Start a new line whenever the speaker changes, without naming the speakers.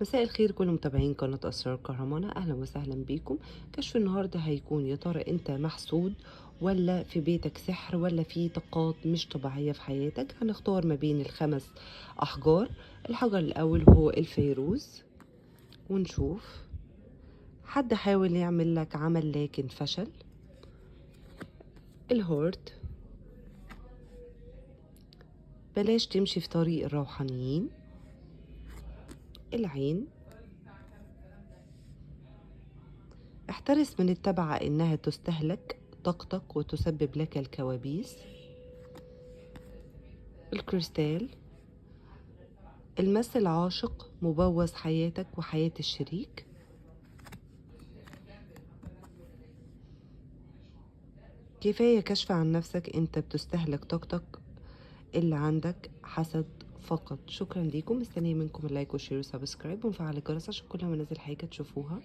مساء الخير كل متابعين قناة أسرار كهرمانة، أهلا وسهلا بيكم. كشف النهاردة هيكون يا ترى أنت محسود ولا في بيتك سحر ولا في طاقات مش طبيعية في حياتك. هنختار ما بين الخمس أحجار. الحجر الأول هو الفيروز، ونشوف. حد حاول يعمل لك عمل لكن فشل. الهورد، بلاش تمشي في طريق الروحانيين. العين، احترس من التبعة إنها تستهلك طاقتك وتسبب لك الكوابيس. الكريستال، المس العاشق مبوظ حياتك وحياة الشريك. كفاية كشف عن نفسك، انت بتستهلك طاقتك اللي عندك حسد فقط. شكرا ليكم، مستنية منكم اللايك والشير وسبسكرايب ونفعل الجرس عشان كل ما انزل حاجة تشوفوها.